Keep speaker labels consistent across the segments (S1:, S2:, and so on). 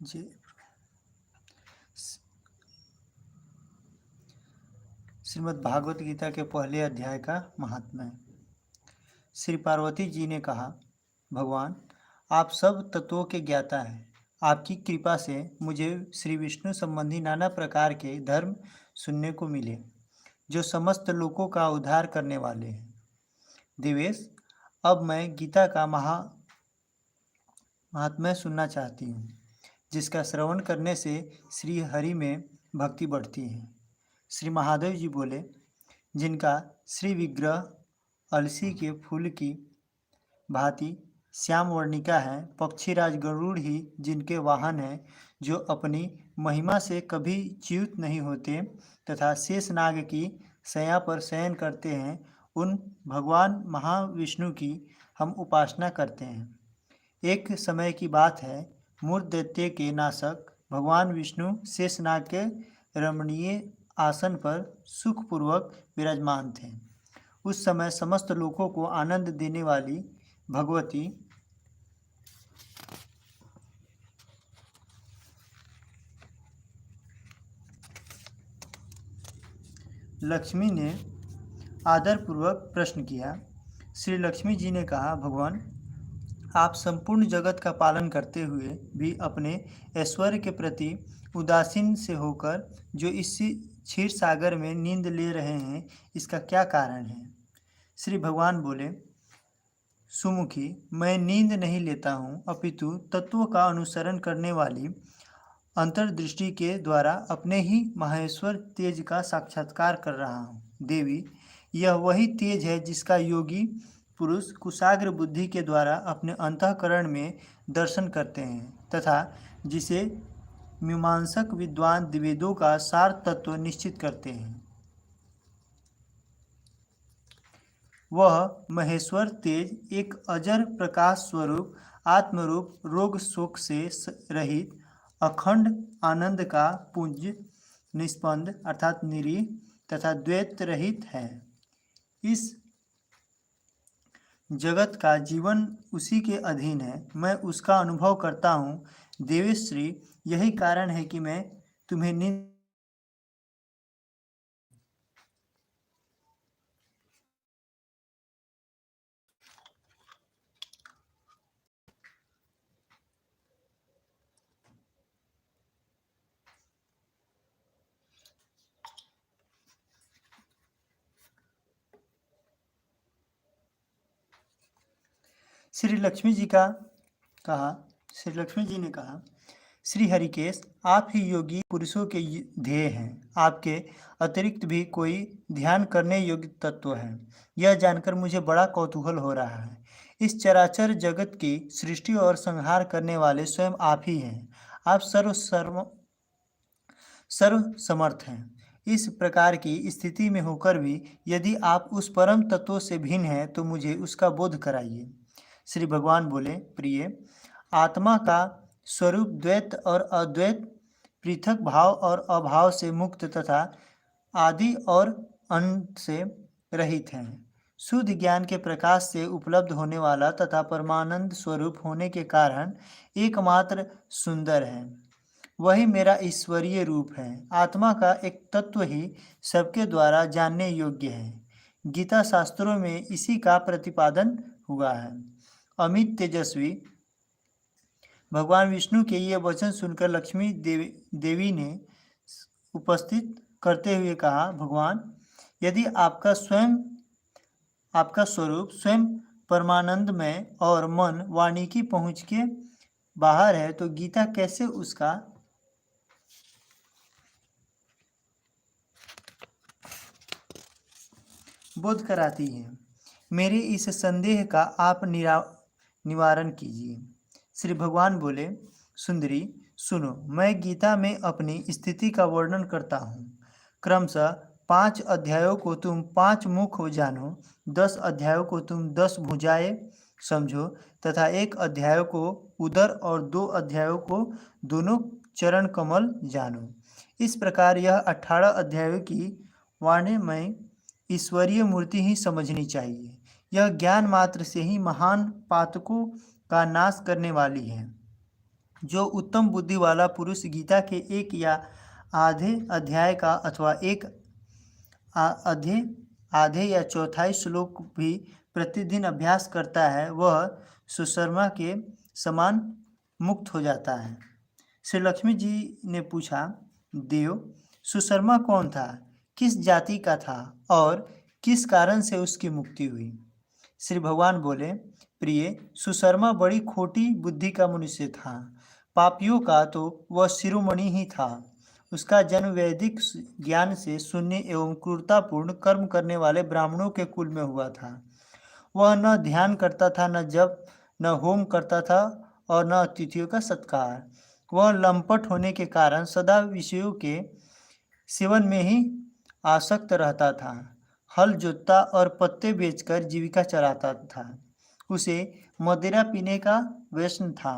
S1: जी। श्रीमद् भागवत गीता के पहले अध्याय का महात्म्य। श्री पार्वती जी ने कहा, भगवान आप सब तत्वों के ज्ञाता हैं। आपकी कृपा से मुझे श्री विष्णु संबंधी नाना प्रकार के धर्म सुनने को मिले जो समस्त लोकों का उद्धार करने वाले हैं। देवेश, अब मैं गीता का महात्म्य सुनना चाहती हूँ, जिसका श्रवण करने से श्री हरि में भक्ति बढ़ती है। श्री महादेव जी बोले, जिनका श्री विग्रह अलसी के फूल की भांति श्याम वर्णिका है, पक्षीराज गरुड़ ही जिनके वाहन हैं, जो अपनी महिमा से कभी च्युत नहीं होते तथा शेषनाग की शैया पर शयन करते हैं, उन भगवान महाविष्णु की हम उपासना करते हैं। एक समय की बात है, मूर्ख दैत्य के नाशक भगवान विष्णु शेषनाग के रमणीय आसन पर सुखपूर्वक विराजमान थे। उस समय समस्त लोगों को आनंद देने वाली भगवती लक्ष्मी ने आदरपूर्वक प्रश्न किया। श्री लक्ष्मी जी ने कहा, भगवान आप संपूर्ण जगत का पालन करते हुए भी अपने ऐश्वर्य के प्रति उदासीन से होकर जो इस क्षीर सागर में नींद ले रहे हैं, इसका क्या कारण है? श्री भगवान बोले, सुमुखी, मैं नींद नहीं लेता हूँ, अपितु तत्वों का अनुसरण करने वाली अंतर्दृष्टि के द्वारा अपने ही महेश्वर तेज का साक्षात्कार कर रहा हूँ। देवी, यह वही तेज है जिसका योगी पुरुष कुशाग्र बुद्धि के द्वारा अपने अंतःकरण में दर्शन करते हैं तथा जिसे मीमांसक विद्वान वेदों का सार तत्व निश्चित करते हैं। वह महेश्वर तेज एक अजर प्रकाश स्वरूप आत्मरूप रोग शोक से रहित अखंड आनंद का पुंज निष्पन्द अर्थात निरीह तथा द्वैत रहित है। इस जगत का जीवन उसी के अधीन है, मैं उसका अनुभव करता हूँ। देवेश्री, यही कारण है कि मैं तुम्हें नींद श्री लक्ष्मी जी ने कहा, श्री हरिकेश, आप ही योगी पुरुषों के ध्येय हैं। आपके अतिरिक्त भी कोई ध्यान करने योग्य तत्व है, यह जानकर मुझे बड़ा कौतूहल हो रहा है। इस चराचर जगत की सृष्टि और संहार करने वाले स्वयं आप ही हैं। आप सर्व समर्थ हैं। इस प्रकार की स्थिति में होकर भी यदि आप उस परम तत्व से भिन्न हैं, तो मुझे उसका बोध कराइए। श्री भगवान बोले, प्रिय, आत्मा का स्वरूप द्वैत और अद्वैत, पृथक भाव और अभाव से मुक्त तथा आदि और अंत से रहित है। शुद्ध ज्ञान के प्रकाश से उपलब्ध होने वाला तथा परमानंद स्वरूप होने के कारण एकमात्र सुंदर है। वही मेरा ईश्वरीय रूप है। आत्मा का एक तत्व ही सबके द्वारा जानने योग्य है। गीता शास्त्रों में इसी का प्रतिपादन हुआ है। अमित तेजस्वी भगवान विष्णु के ये वचन सुनकर लक्ष्मी देवी ने उपस्थित करते हुए कहा, भगवान, यदि आपका स्वरूप स्वयं परमानंदमय और मन वाणी की पहुँच के बाहर है, तो गीता कैसे उसका बोध कराती है? मेरे इस संदेह का आप निवारण कीजिए। श्री भगवान बोले, सुंदरी, सुनो, मैं गीता में अपनी स्थिति का वर्णन करता हूँ। क्रमशः 5 अध्यायों को तुम 5 मुख जानो, 10 अध्यायों को तुम 10 भुजाएं समझो तथा 1 अध्याय को उदर और 2 अध्यायों को दोनों चरण कमल जानो। इस प्रकार यह 18 अध्यायों की वाणी में ईश्वरीय मूर्ति ही समझनी चाहिए। यह ज्ञान मात्र से ही महान पातकों का नाश करने वाली है। जो उत्तम बुद्धि वाला पुरुष गीता के एक या आधे अध्याय का अथवा एक आधे आधे या चौथाई श्लोक भी प्रतिदिन अभ्यास करता है, वह सुशर्मा के समान मुक्त हो जाता है। श्री लक्ष्मी जी ने पूछा, देव, सुशर्मा कौन था, किस जाति का था और किस कारण से उसकी मुक्ति हुई? श्री भगवान बोले, प्रिय, सुशर्मा बड़ी खोटी बुद्धि का मनुष्य था। पापियों का तो वह शिरोमणि ही था। उसका जन्म वैदिक ज्ञान से शून्य एवं क्रूरतापूर्ण कर्म करने वाले ब्राह्मणों के कुल में हुआ था। वह न ध्यान करता था, न जप, न होम करता था और न अतिथियों का सत्कार। वह लंपट होने के कारण सदा विषयों के सेवन में ही आसक्त रहता था। हल जोतता और पत्ते बेचकर जीविका चलाता था। उसे मदिरा पीने का व्यसन था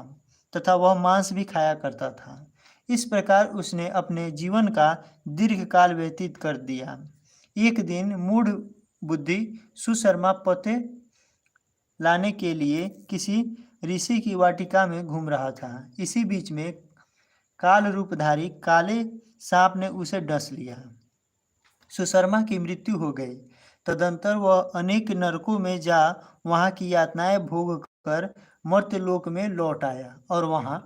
S1: तथा वह मांस भी खाया करता था। इस प्रकार उसने अपने जीवन का दीर्घ काल व्यतीत कर दिया। एक दिन मूढ़ बुद्धि सुशर्मा पत्ते लाने के लिए किसी ऋषि की वाटिका में घूम रहा था। इसी बीच में काल रूपधारी काले सांप ने उसे डस लिया। सुशर्मा की मृत्यु हो गई। तदंतर वह अनेक नरकों में जा वहां की यातनाएं भोग कर मर्त्यलोक में लौट आया और वहां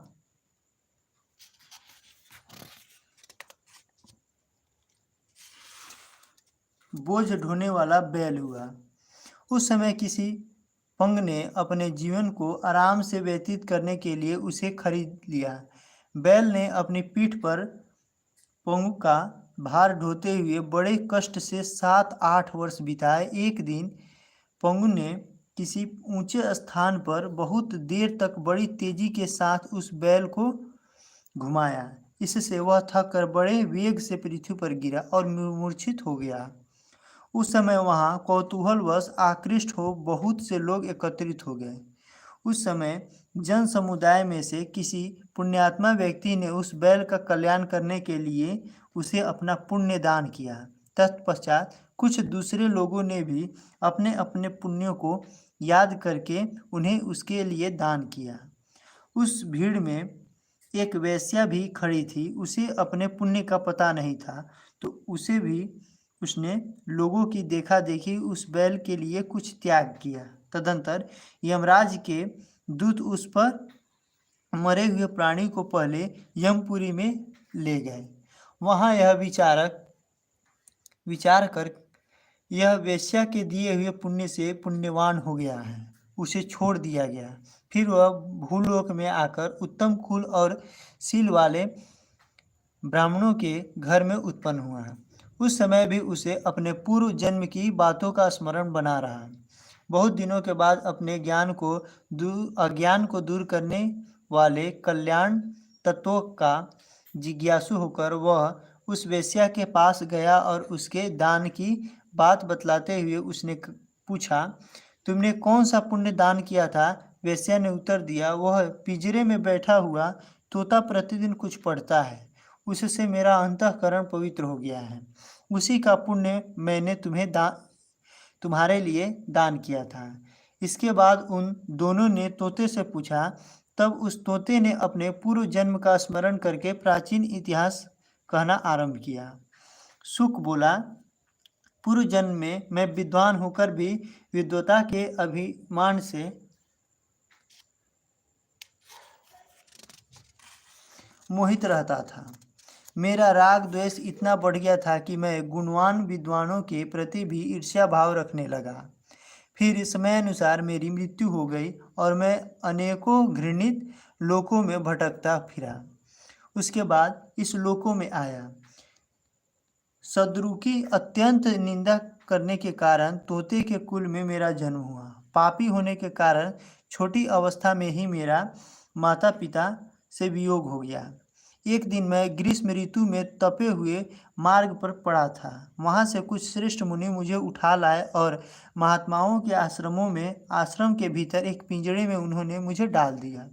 S1: बोझ ढोने वाला बैल हुआ। उस समय किसी पंग ने अपने जीवन को आराम से व्यतीत करने के लिए उसे खरीद लिया। बैल ने अपनी पीठ पर पंग का भार ढोते हुए बड़े कष्ट से 7-8 वर्ष बिताए। एक दिन पंगु ने किसी ऊंचे स्थान पर बहुत देर तक बड़ी तेजी के साथ उस बैल को घुमाया। इससे वह थक कर बड़े वेग से पृथ्वी पर गिरा और मूर्छित हो गया। उस समय वहां कौतूहलवश आकृष्ट हो बहुत से लोग एकत्रित हो गए। उस समय जन समुदाय में से किसी पुण्यात्मा व्यक्ति ने उस बैल का कल्याण करने के लिए उसे अपना पुण्य दान किया। तत्पश्चात कुछ दूसरे लोगों ने भी अपने अपने पुण्यों को याद करके उन्हें उसके लिए दान किया। उस भीड़ में एक वेश्या भी खड़ी थी। उसे अपने पुण्य का पता नहीं था, तो उसने लोगों की देखा देखी उस बैल के लिए कुछ त्याग किया। तदंतर यमराज के दूत उस पर मरे हुए प्राणी को पहले यमपुरी में ले गए। वहां यह विचार कर यह वेश्या के दिए हुए पुण्य से पुण्यवान हो गया है, उसे छोड़ दिया गया। फिर वह भूलोक में आकर उत्तम कुल और शील वाले ब्राह्मणों के घर में उत्पन्न हुआ। उस समय भी उसे अपने पूर्व जन्म की बातों का स्मरण बना रहा। बहुत दिनों के बाद अपने अज्ञान को दूर करने वाले कल्याण तत्वों का जिज्ञासु होकर वह उस वेश्या के पास गया और उसके दान की बात बतलाते हुए उसने पूछा, तुमने कौन सा पुण्य दान किया था? वेश्या ने उत्तर दिया, वह पिंजरे में बैठा हुआ तोता प्रतिदिन कुछ पढ़ता है, उससे मेरा अंतःकरण पवित्र हो गया है। उसी का पुण्य मैंने तुम्हारे लिए दान किया था। इसके बाद उन दोनों ने तोते से पूछा। तब उस तोते ने अपने पूर्व जन्म का स्मरण करके प्राचीन इतिहास कहना आरंभ किया। सुख बोला, पूर्व जन्म में मैं विद्वान होकर भी विद्वता के अभिमान से मोहित रहता था। मेरा राग द्वेष इतना बढ़ गया था कि मैं गुणवान विद्वानों के प्रति भी ईर्ष्या भाव रखने लगा। फिर समय अनुसार मेरी मृत्यु हो गई और मैं अनेकों घृणित लोकों में भटकता फिरा। उसके बाद इस लोकों में आया। शत्रु की अत्यंत निंदा करने के कारण तोते के कुल में मेरा जन्म हुआ। पापी होने के कारण छोटी अवस्था में ही मेरा माता पिता से वियोग हो गया। एक दिन मैं ग्रीष्म ऋतु में तपे हुए मार्ग पर पड़ा था। वहां से कुछ श्रेष्ठ मुनि मुझे उठा लाए और महात्माओं के आश्रम के भीतर एक पिंजरे में उन्होंने मुझे डाल दिया।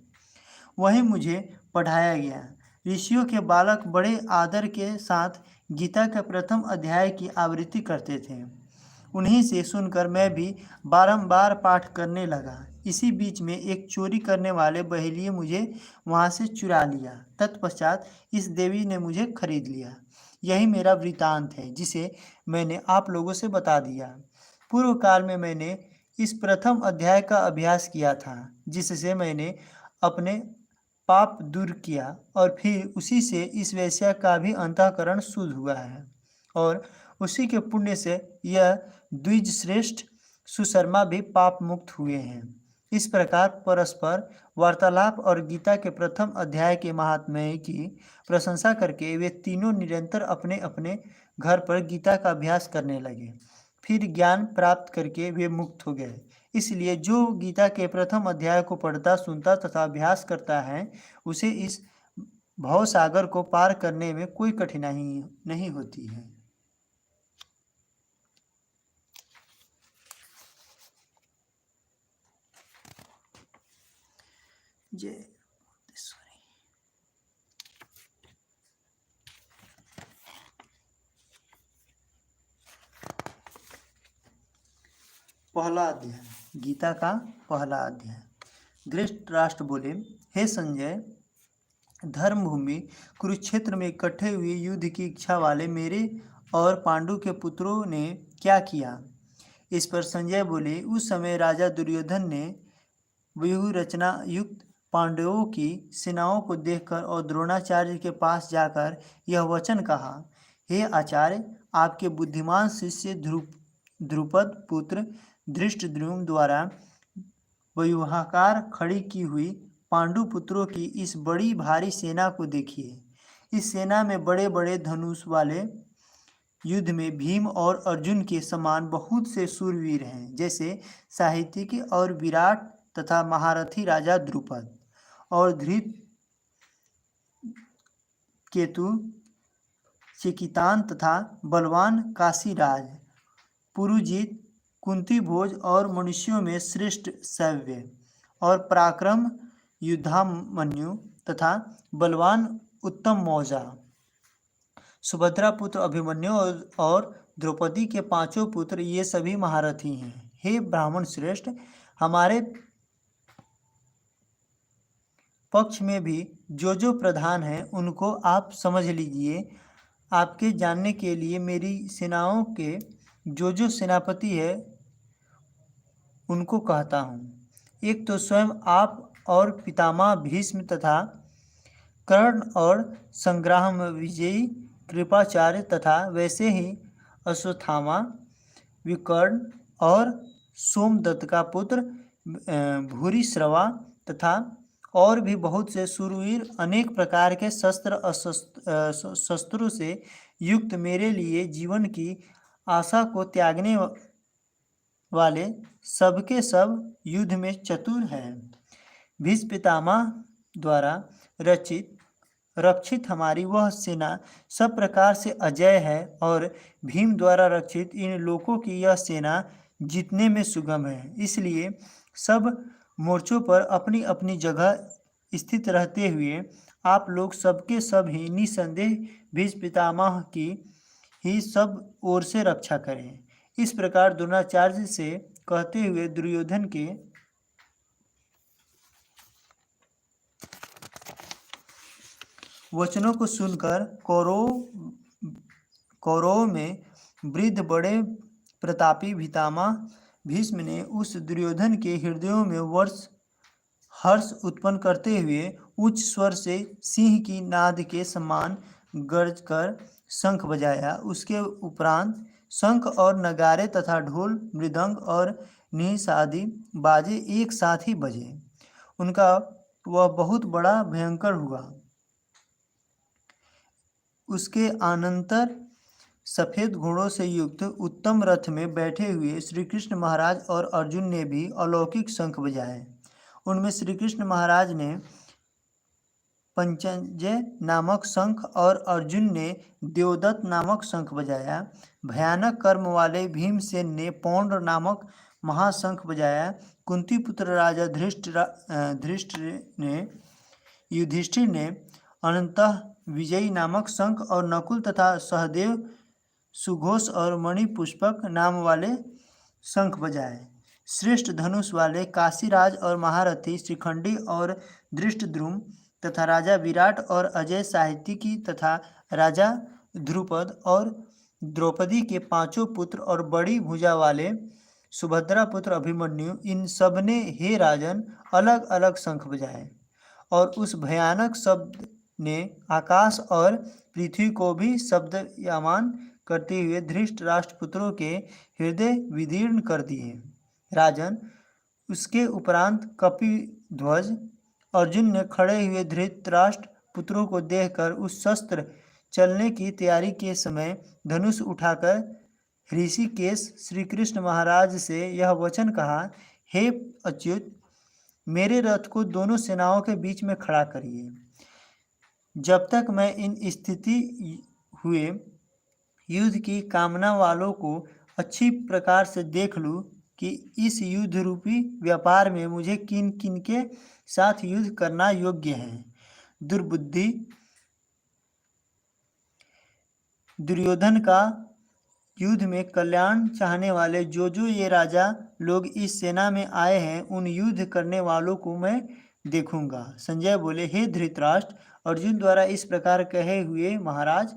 S1: वहीं मुझे पढ़ाया गया। ऋषियों के बालक बड़े आदर के साथ गीता के प्रथम अध्याय की आवृत्ति करते थे। उन्हीं से सुनकर मैं भी बारंबार पाठ करने लगा। इसी बीच में एक चोरी करने वाले बहेलिये मुझे वहां से चुरा लिया। तत्पश्चात इस देवी ने मुझे खरीद लिया। यही मेरा वृतांत है जिसे मैंने आप लोगों से बता दिया। पूर्व काल में मैंने इस प्रथम अध्याय का अभ्यास किया था, जिससे मैंने अपने पाप दूर किया और फिर उसी से इस वेश्या का भी अंतःकरण शुद्ध हुआ है और उसी के पुण्य से यह द्विज श्रेष्ठ सुशर्मा भी पाप मुक्त हुए हैं। इस प्रकार परस्पर वार्तालाप और गीता के प्रथम अध्याय के महात्म्य की प्रशंसा करके वे तीनों निरंतर अपने अपने घर पर गीता का अभ्यास करने लगे। फिर ज्ञान प्राप्त करके वे मुक्त हो गए। इसलिए जो गीता के प्रथम अध्याय को पढ़ता, सुनता तथा अभ्यास करता है, उसे इस भवसागर को पार करने में कोई कठिनाई नहीं होती है। जय पहला अध्याय, गीता का पहला अध्याय। धृतराष्ट्र बोले, हे संजय, धर्मभूमि कुरुक्षेत्र में इकट्ठे हुए युद्ध की इच्छा वाले मेरे और पांडु के पुत्रों ने क्या किया? इस पर संजय बोले, उस समय राजा दुर्योधन ने व्यूह रचना युक्त पांडवों की सेनाओं को देखकर और द्रोणाचार्य के पास जाकर यह वचन कहा, हे आचार्य, आपके बुद्धिमान शिष्य ध्रुपद पुत्र धृष्टद्युम्न द्वारा व्यूहाकार खड़ी की हुई पांडु पुत्रों की इस बड़ी भारी सेना को देखिए। इस सेना में बड़े बड़े धनुष वाले युद्ध में भीम और अर्जुन के समान बहुत से शूरवीर हैं, जैसे साहित्यिकी और विराट तथा महारथी राजा द्रुपद और धृत केतु चिकितान तथा बलवान काशीराज पुरुजित कुंती भोज और मनुष्यों में श्रेष्ठ सव्य और पराक्रम युद्धामन्यु तथा बलवान उत्तम मौजा सुभद्रा पुत्र अभिमन्यु और द्रौपदी के पांचों पुत्र, ये सभी महारथी हैं। हे ब्राह्मण श्रेष्ठ, हमारे पक्ष में भी जो प्रधान हैं उनको आप समझ लीजिए। आपके जानने के लिए मेरी सेनाओं के जो सेनापति है उनको कहता हूँ। एक तो स्वयं आप और पितामह भीष्म तथा कर्ण और संग्राम विजयी कृपाचार्य तथा वैसे ही अश्वत्थामा, विकर्ण और सोमदत्त का पुत्र भूरिश्रवा तथा और भी बहुत से शूरवीर अनेक प्रकार के शस्त्रों से युक्त मेरे लिए जीवन की आशा को त्यागने वाले सबके सब युद्ध में चतुर हैं। भीष्म पितामह द्वारा रक्षित हमारी वह सेना सब प्रकार से अजय है और भीम द्वारा रक्षित इन लोगों की यह सेना जीतने में सुगम है। इसलिए सब मोर्चों पर अपनी अपनी जगह स्थित रहते हुए आप लोग सबके सब ही निसंदेह भीष्म पितामह की ही सब ओर से रक्षा करें। इस प्रकार द्रोणाचार्य से कहते हुए दुर्योधन के वचनों को सुनकर कौरवों में वृद्ध बड़े प्रतापी पितामह भीष्म ने उस दुर्योधन के हृदयों में हर्ष उत्पन्न करते हुए उच्च स्वर से सिंह की नाद के समान गर्ज कर शंख बजाया। उसके उपरांत शंख और नगारे तथा ढोल, मृदंग और निशादी बाजे एक साथ ही बजे। उनका वह बहुत बड़ा भयंकर हुआ। उसके अनंतर सफेद घोड़ों से युक्त उत्तम रथ में बैठे हुए श्री कृष्ण महाराज और अर्जुन ने भी अलौकिक शंख बजाए। उनमें श्री कृष्ण महाराज ने पंचजय नामक शंख और अर्जुन ने देवदत्त नामक शंख बजाया। भयानक कर्म वाले भीमसेन ने पौंड नामक महाशंख बजाया। कुंती पुत्र राजा युधिष्ठिर ने अनंतः विजयी नामक शंख और नकुल तथा सहदेव सुघोष और मणिपुष्पक नाम वाले शंख बजाए। श्रेष्ठ धनुष वाले काशीराज और महारथी शिखंडी और धृष्टद्युम्न तथा राजा विराट और अजय साहित्यिकी तथा राजा ध्रुपद और द्रौपदी के 5 पुत्र और बड़ी भुजा वाले सुभद्रा पुत्र अभिमन्यु, इन सब ने हे राजन अलग अलग शंख बजाए और उस भयानक शब्द ने आकाश और पृथ्वी को भी शब्दयमान करते हुए धृष्ट राष्ट्रपुत्रों के हृदय विदीर्ण कर दिए। राजन, उसके उपरांत कपिध्वज अर्जुन ने खड़े हुए धृतराष्ट्र पुत्रों को देखकर उस शस्त्र चलने की तैयारी के समय धनुष उठाकर ऋषिकेश श्री कृष्ण महाराज से यह वचन कहा, हे अच्युत, मेरे रथ को दोनों सेनाओं के बीच में खड़ा करिए। जब तक मैं इन स्थिति हुए युद्ध की कामना वालों को अच्छी प्रकार से देख लूं कि इस युद्ध रूपी व्यापार में मुझे किन किन के साथ युद्ध करना योग्य है। दुर्बुद्धि दुर्योधन का युद्ध में कल्याण चाहने वाले जो ये राजा लोग इस सेना में आए हैं, उन युद्ध करने वालों को मैं देखूंगा। संजय बोले, हे धृतराष्ट्र, अर्जुन द्वारा इस प्रकार कहे हुए महाराज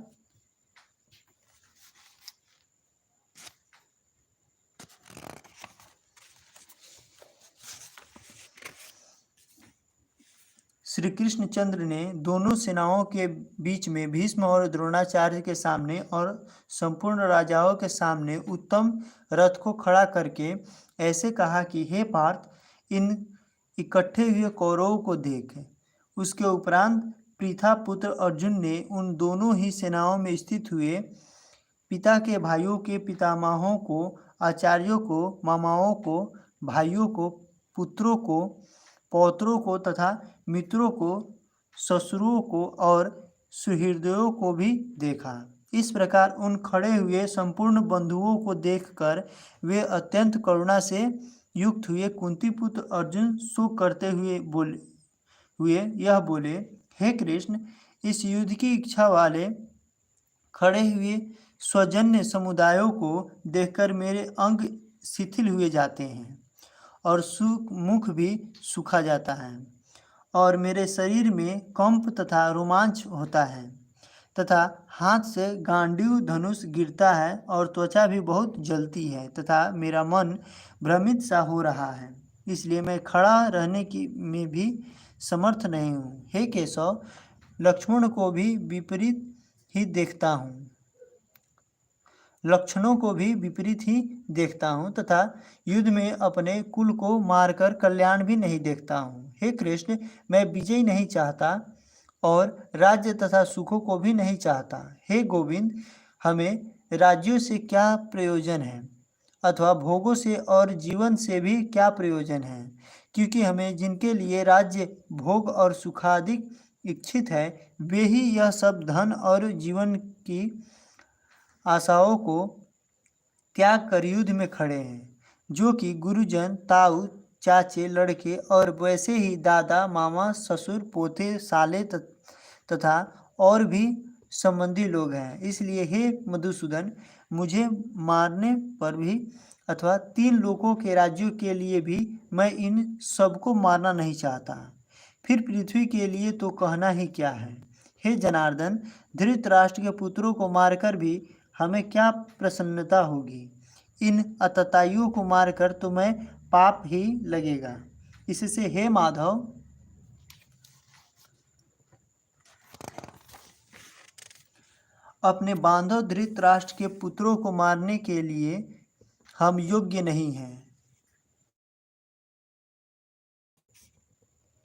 S1: श्री कृष्णचंद्र ने दोनों सेनाओं के बीच में भीष्म और द्रोणाचार्य के सामने और संपूर्ण राजाओं के सामने उत्तम रथ को खड़ा करके ऐसे कहा कि हे पार्थ, इन इकट्ठे हुए कौरवों को देख। उसके उपरांत पृथा पुत्र अर्जुन ने उन दोनों ही सेनाओं में स्थित हुए पिता के भाइयों के पितामहों को, आचार्यों को, मामाओं को, भाइयों को, पुत्रों को, पौत्रों को तथा मित्रों को, ससुरों को और सुहृदयों को भी देखा। इस प्रकार उन खड़े हुए संपूर्ण बंधुओं को देखकर वे अत्यंत करुणा से युक्त हुए। कुंती पुत्र अर्जुन शोक करते हुए बोले, हे कृष्ण, इस युद्ध की इच्छा वाले खड़े हुए स्वजन्य समुदायों को देखकर मेरे अंग शिथिल हुए जाते हैं और मुख भी सूखा जाता है और मेरे शरीर में कंप तथा रोमांच होता है तथा हाथ से गांडीव धनुष गिरता है और त्वचा भी बहुत जलती है तथा मेरा मन भ्रमित सा हो रहा है, इसलिए मैं खड़ा रहने की में भी समर्थ नहीं हूँ। हे केशव, लक्ष्मण को भी विपरीत ही देखता हूँ, लक्षणों को भी विपरीत ही देखता हूँ तथा युद्ध में अपने कुल को मारकर कल्याण भी नहीं देखता हूँ। हे कृष्ण, मैं विजय नहीं चाहता और राज्य तथा सुखों को भी नहीं चाहता। हे गोविंद, हमें राज्यों से क्या प्रयोजन है अथवा भोगों से और जीवन से भी क्या प्रयोजन है, क्योंकि हमें जिनके लिए राज्य, भोग और सुखाधिक इच्छित है, वे ही यह सब धन और जीवन की आशाओं को त्याग कर युद्ध में खड़े हैं, जो कि गुरुजन, ताऊ, चाचे, लड़के और वैसे ही दादा, मामा, ससुर, पोते, साले तथा और भी संबंधी लोग हैं। इसलिए हे मधुसूदन, मुझे मारने पर भी अथवा 3 लोकों के राज्यों के लिए भी मैं इन सबको मारना नहीं चाहता, फिर पृथ्वी के लिए तो कहना ही क्या है। हे जनार्दन, धृतराष्ट्र के पुत्रों को मारकर भी हमें क्या प्रसन्नता होगी, इन अतताइयों को मारकर तो मैं पाप ही लगेगा। इससे हे माधव, अपने बांधव धृतराष्ट्र के पुत्रों को मारने के लिए हम योग्य नहीं हैं,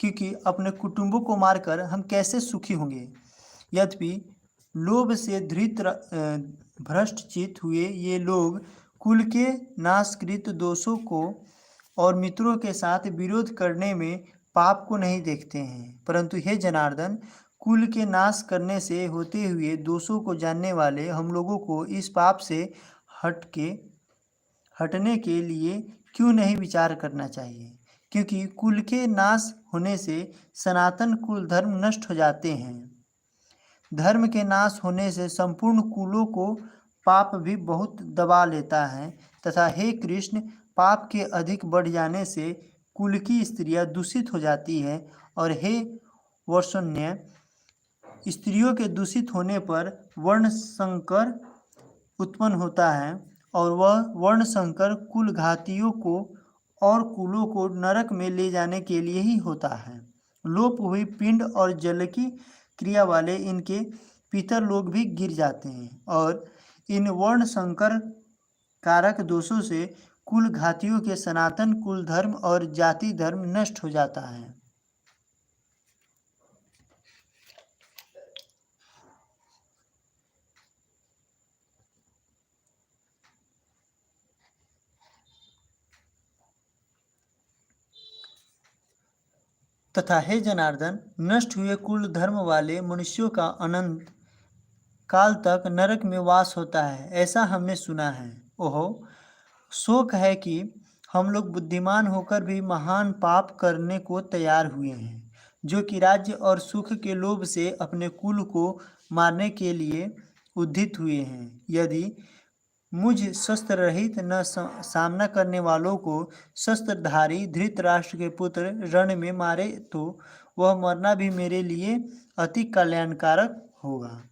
S1: क्योंकि अपने कुटुंबों को मारकर हम कैसे सुखी होंगे। यद्यपि लोभ से भ्रष्टचित हुए ये लोग कुल के नाशकृत दोषों को और मित्रों के साथ विरोध करने में पाप को नहीं देखते हैं, परंतु हे जनार्दन, कुल के नाश करने से होते हुए दोषों को जानने वाले हम लोगों को इस पाप से हटने के लिए क्यों नहीं विचार करना चाहिए, क्योंकि कुल के नाश होने से सनातन कुल धर्म नष्ट हो जाते हैं। धर्म के नाश होने से संपूर्ण कुलों को पाप भी बहुत दबा लेता है तथा हे कृष्ण, पाप के अधिक बढ़ जाने से कुल की स्त्रियां दूषित हो जाती है। और हे वर्षण्य, स्त्रियों के दूषित होने पर वर्ण संकर उत्पन्न होता है और वह वर्ण संकर कुल घातियों को और कुलों को नरक में ले जाने के लिए ही होता है। लोप हुई पिंड और जल की क्रिया वाले इनके पितर लोग भी गिर जाते हैं और इन वर्ण संकर कारक दोषों से कुल घातियों के सनातन कुल धर्म और जाति धर्म नष्ट हो जाता है। तथा हे जनार्दन, नष्ट हुए कुल धर्म वाले मनुष्यों का अनंत काल तक नरक में वास होता है, ऐसा हमने सुना है। ओहो, शोक है कि हम लोग बुद्धिमान होकर भी महान पाप करने को तैयार हुए हैं, जो कि राज्य और सुख के लोभ से अपने कुल को मारने के लिए उद्धित हुए हैं। यदि मुझ शस्त्र रहित न सामना करने वालों को शस्त्रधारी धृतराष्ट्र के पुत्र रण में मारे तो वह मरना भी मेरे लिए अति कल्याणकारक होगा।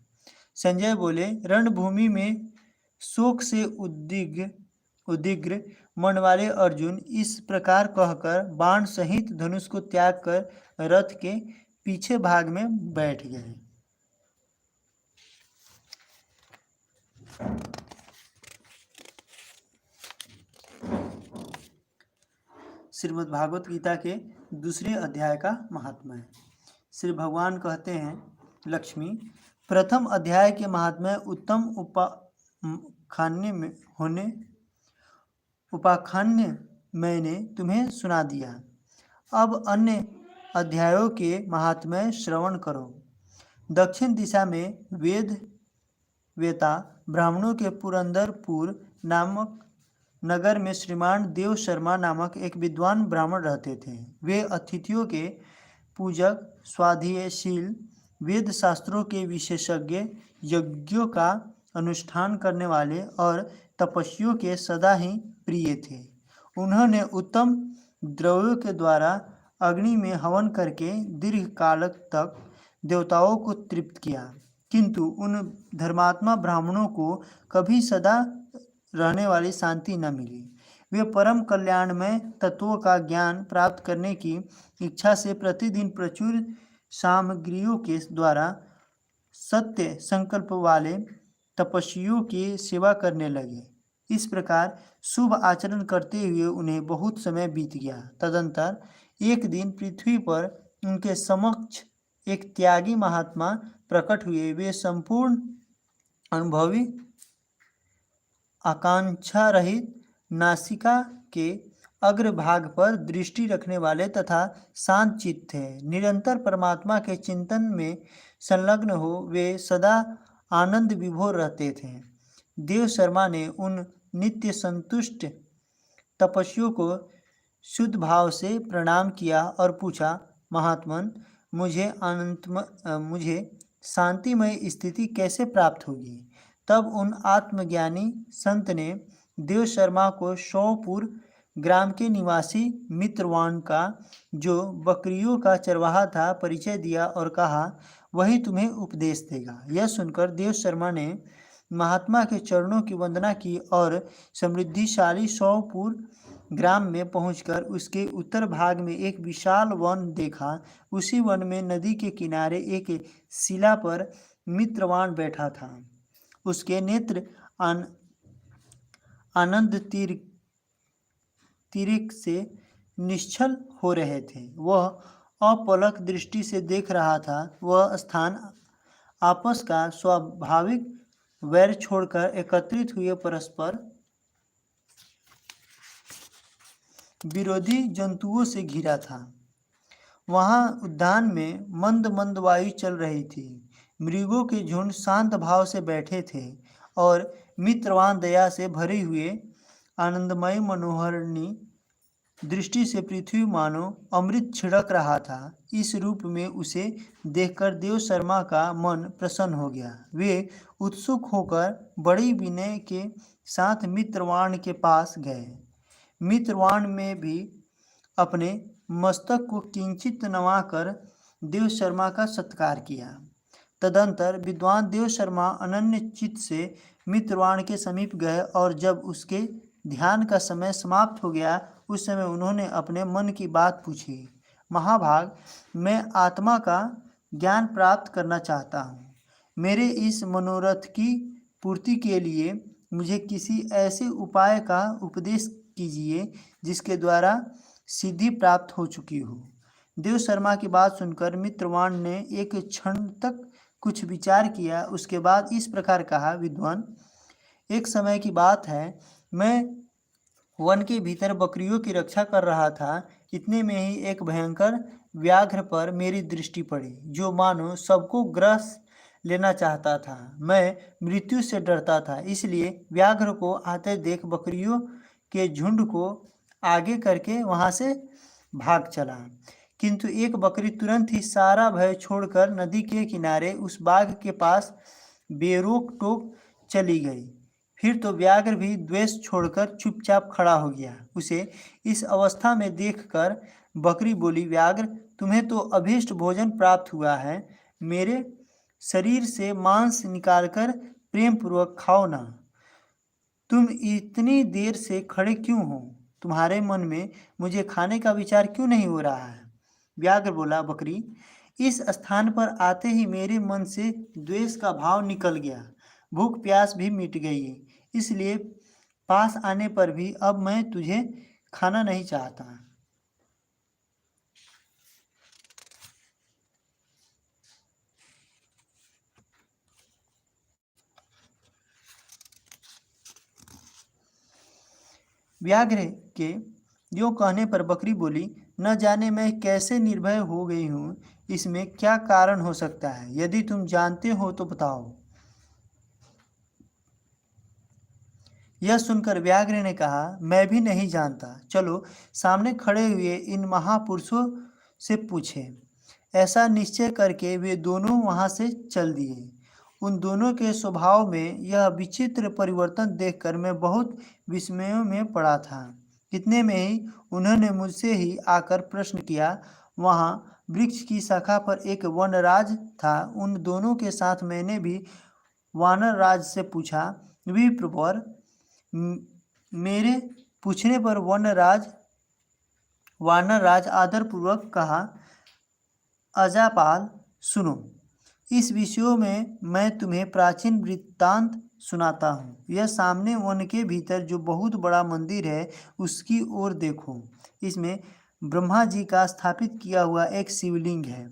S1: संजय बोले, रणभूमि में शोक से उद्विग्न मन वाले अर्जुन इस प्रकार कहकर बाण सहित धनुष को त्याग कर रथ के पीछे भाग में बैठ गए। श्रीमद् भागवत गीता के दूसरे अध्याय का महात्म्य। श्री भगवान कहते हैं, लक्ष्मी, प्रथम अध्याय के महात्म्य उत्तम उपाख्यान मैंने तुम्हें सुना दिया। अब अन्य अध्यायों के महात्म्य श्रवण करो। दक्षिण दिशा में वेता ब्राह्मणों के पुरंदरपुर नामक नगर में श्रीमान देव शर्मा नामक एक विद्वान ब्राह्मण रहते थे। वे अतिथियों के पूजक, स्वाध्यायशील, वेद शास्त्रों के विशेषज्ञ, यज्ञों का अनुष्ठान करने वाले और तपस्वियों के सदा ही प्रिय थे। उन्होंने उत्तम द्रव्यों के द्वारा अग्नि में हवन करके दीर्घ काल तक देवताओं को तृप्त किया, किंतु उन धर्मात्मा ब्राह्मणों को कभी सदा रहने वाली शांति न मिली। वे परम कल्याणमय तत्वों का ज्ञान प्राप्त करने की इच्छा से प्रतिदिन प्रचुर सामग्रियों के द्वारा सत्य संकल्प वाले तपस्वियों की सेवा करने लगे। इस प्रकार शुभ आचरण करते हुए उन्हें बहुत समय बीत गया। तदंतर एक दिन पृथ्वी पर उनके समक्ष एक त्यागी महात्मा प्रकट हुए। वे संपूर्ण अनुभवी, आकांक्षा रहित, नासिका के अग्रभाग पर दृष्टि रखने वाले तथा शांत चित्त थे। निरंतर परमात्मा के चिंतन में संलग्न हो वे सदा आनंद विभोर रहते थे। देव शर्मा ने उन नित्य संतुष्ट तपस्वियों को शुद्ध भाव से प्रणाम किया और पूछा, महात्मन, मुझे शांतिमय स्थिति कैसे प्राप्त होगी? तब उन आत्मज्ञानी संत ने देव शर्मा को शौपुर ग्राम के निवासी मित्रवान का, जो बकरियों का चरवाहा था, परिचय दिया और कहा, वही तुम्हें उपदेश देगा। यह सुनकर देव शर्मा ने महात्मा के चरणों की वंदना की और समृद्धिशाली शौपुर ग्राम में पहुंचकर उसके उत्तर भाग में एक विशाल वन देखा। उसी वन में नदी के किनारे एक शिला पर मित्रवान बैठा था। उसके नेत्र आनंद तीरिक से निश्चल हो रहे थे। वह अपलक दृष्टि से देख रहा था। वह स्थान आपस का स्वाभाविक वैर छोड़कर एकत्रित हुए परस्पर विरोधी जंतुओं से घिरा था। वहां उद्यान में मंद मंद वायु चल रही थी। मृगों के झुंड शांत भाव से बैठे थे और मित्रवान दया से भरे हुए आनंदमय मनोहरणी दृष्टि से पृथ्वी मानो अमृत छिड़क रहा था। इस रूप में उसे देखकर देव शर्मा का मन प्रसन्न हो गया। वे उत्सुक होकर बड़ी विनय के साथ मित्रवान के पास गए। मित्रवाण में भी अपने मस्तक को किंचित नवाकर देव शर्मा का सत्कार किया। तदंतर विद्वान देव शर्मा अनन्य चित्त से मित्रवाण के समीप गए और जब उसके ध्यान का समय समाप्त हो गया उस समय उन्होंने अपने मन की बात पूछी। महाभाग, मैं आत्मा का ज्ञान प्राप्त करना चाहता हूँ। मेरे इस मनोरथ की पूर्ति के लिए मुझे किसी ऐसे उपाय का उपदेश कीजिए जिसके द्वारा सिद्धि प्राप्त हो चुकी हो। देव शर्मा की बात सुनकर मित्रवाण ने एक क्षण तक कुछ विचार किया। उसके बाद इस प्रकार कहा, विद्वान, एक समय की बात है, मैं वन के भीतर बकरियों की रक्षा कर रहा था। इतने में ही एक भयंकर व्याघ्र पर मेरी दृष्टि पड़ी जो मानो सबको ग्रास लेना चाहता था। मैं मृत्यु से डरता था, इसलिए व्याघ्र को आते देख बकरियों के झुंड को आगे करके वहां से भाग चला। किंतु एक बकरी तुरंत ही सारा भय छोड़कर नदी के किनारे उस बाघ के पास बेरोक टोक चली गई। फिर तो व्याघ्र भी द्वेष छोड़कर चुपचाप खड़ा हो गया। उसे इस अवस्था में देखकर बकरी बोली, व्याघ्र, तुम्हें तो अभीष्ट भोजन प्राप्त हुआ है। मेरे शरीर से मांस निकालकर प्रेम पूर्वक खाओ ना। तुम इतनी देर से खड़े क्यों हो? तुम्हारे मन में मुझे खाने का विचार क्यों नहीं हो रहा है? व्याघ्र बोला, बकरी, इस स्थान पर आते ही मेरे मन से द्वेष का भाव निकल गया। भूख प्यास भी मिट गई है, इसलिए पास आने पर भी अब मैं तुझे खाना नहीं चाहता। व्याघ्र के यूं कहने पर बकरी बोली, न जाने मैं कैसे निर्भय हो गई हूँ। इसमें क्या कारण हो सकता है? यदि तुम जानते हो तो बताओ। यह सुनकर व्याघ्र ने कहा, मैं भी नहीं जानता। चलो सामने खड़े हुए इन महापुरुषों से पूछे। ऐसा निश्चय करके वे दोनों वहां से चल दिए। उन दोनों के स्वभाव में यह विचित्र परिवर्तन देखकर मैं बहुत विस्मय में पड़ा था। इतने में ही उन्होंने मुझसे ही आकर प्रश्न किया। वहां वृक्ष की शाखा पर एक वनराज था। उन दोनों के साथ मैंने भी वानर राज से पूछा। विप्रवर, मेरे पूछने पर वानर राज आदरपूर्वक कहा, अजापाल, सुनो, इस विषयों में मैं तुम्हें प्राचीन वृत्तांत सुनाता हूँ। यह सामने वन के भीतर जो बहुत बड़ा मंदिर है उसकी ओर देखो। इसमें ब्रह्मा जी का स्थापित किया हुआ एक शिवलिंग है।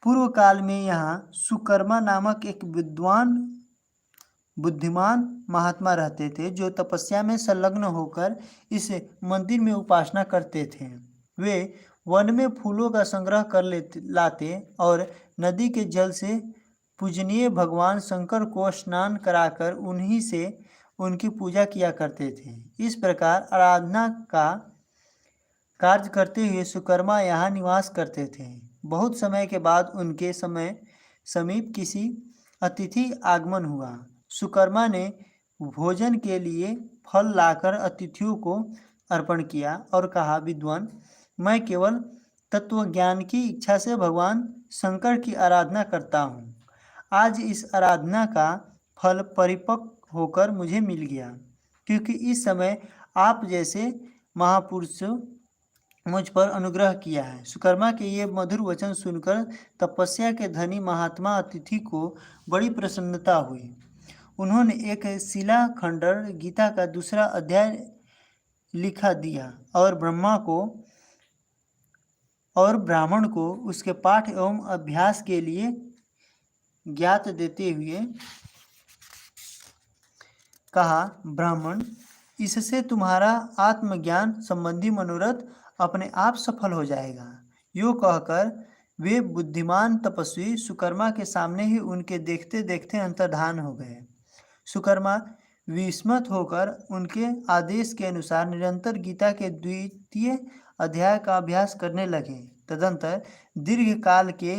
S1: पूर्व काल में यहाँ सुकर्मा नामक एक बुद्धिमान महात्मा रहते थे जो तपस्या में संलग्न होकर इस मंदिर में उपासना करते थे। वे वन में फूलों का संग्रह कर लाते और नदी के जल से पूजनीय भगवान शंकर को स्नान कराकर उन्हीं से उनकी पूजा किया करते थे। इस प्रकार आराधना का कार्य करते हुए सुकर्मा यहाँ निवास करते थे। बहुत समय के बाद उनके समीप किसी अतिथि आगमन हुआ। सुकर्मा ने भोजन के लिए फल लाकर अतिथियों को अर्पण किया और कहा, विद्वान, मैं केवल तत्व ज्ञान की इच्छा से भगवान शंकर की आराधना करता हूँ। आज इस आराधना का फल परिपक्व होकर मुझे मिल गया, क्योंकि इस समय आप जैसे महापुरुष मुझ पर अनुग्रह किया है। सुकर्मा के ये मधुर वचन सुनकर तपस्या के धनी महात्मा अतिथि को बड़ी प्रसन्नता हुई। उन्होंने एक शिला खंडर गीता का दूसरा अध्याय लिखा दिया और ब्राह्मण को उसके पाठ एवं अभ्यास के लिए ज्ञात देते हुए कहा, ब्राह्मण, इससे तुम्हारा आत्मज्ञान संबंधी मनोरथ अपने आप सफल हो जाएगा। यूँ कहकर वे बुद्धिमान तपस्वी सुकर्मा के सामने ही उनके देखते देखते अंतर्धान हो गए। सुकर्मा विस्मित होकर उनके आदेश के अनुसार निरंतर गीता के द्वितीय अध्याय का अभ्यास करने लगे। तदंतर दीर्घ काल के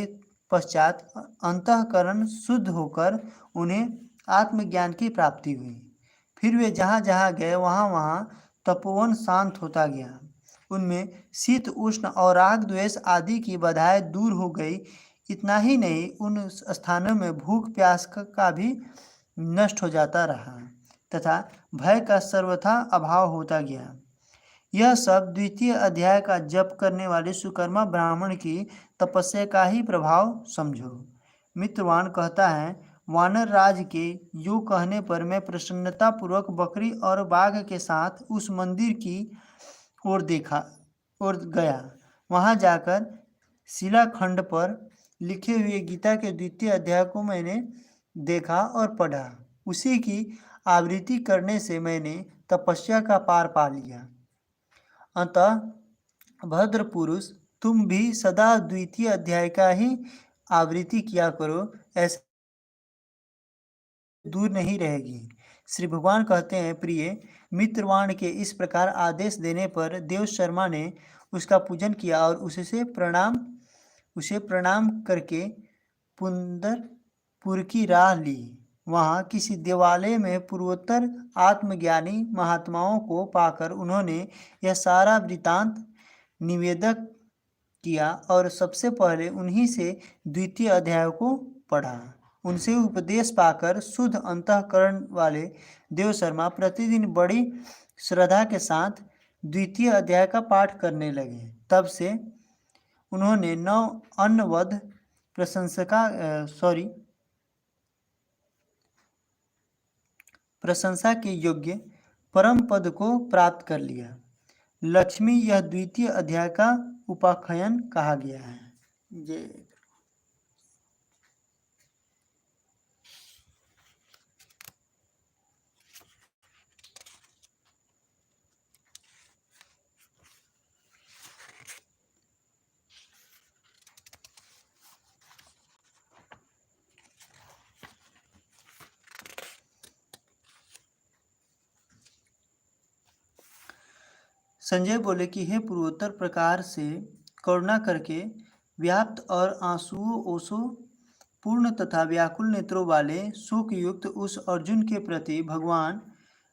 S1: पश्चात अंतःकरण शुद्ध होकर उन्हें आत्मज्ञान की प्राप्ति हुई। फिर वे जहाँ जहाँ गए वहाँ वहाँ तपोवन शांत होता गया। उनमें शीत उष्ण और राग द्वेष आदि की बाधाएं दूर हो गई। इतना ही नहीं, उन स्थानों में भूख प्यास का भी नष्ट हो जाता रहा तथा भय का सर्वथा अभाव होता गया। यह सब द्वितीय अध्याय का जप करने वाले सुकर्मा ब्राह्मण की तपस्या का ही प्रभाव समझो। मित्रवान कहता है, वानर राज के यूं कहने पर मैं प्रसन्नता पूर्वक बकरी और बाघ के साथ उस मंदिर की ओर गया। वहां जाकर शिलाखंड पर लिखे हुए गीता के द्वितीय अध्याय को मैंने देखा और पढ़ा। उसी की आवृत्ति करने से मैंने तपस्या का पार पा लिया। अतः भद्र पुरुष, तुम भी सदा द्वितीय अध्याय का ही आवृत्ति किया करो, ऐसे दूर नहीं रहेगी। श्री भगवान कहते हैं, प्रिय मित्रवान के इस प्रकार आदेश देने पर देव शर्मा ने उसका पूजन किया और उसे प्रणाम करके पुंदरपुर की राह ली। वहाँ किसी देवालय में पूर्वोत्तर आत्मज्ञानी महात्माओं को पाकर उन्होंने यह सारा वृतांत निवेदक किया और सबसे पहले उन्हीं से द्वितीय अध्याय को पढ़ा। उनसे उपदेश पाकर शुद्ध अंतःकरण वाले देव शर्मा प्रतिदिन बड़ी श्रद्धा के साथ द्वितीय अध्याय का पाठ करने लगे। तब से उन्होंने अन्नवद प्रशंसा के योग्य परम पद को प्राप्त कर लिया। लक्ष्मी यह द्वितीय अध्याय का उपाख्यान कहा गया है। संजय बोले कि हे पूर्वोत्तर प्रकार से करुणा करके व्याप्त और आंसुओं ओसो पूर्ण तथा व्याकुल नेत्रों वाले शोक युक्त उस अर्जुन के प्रति भगवान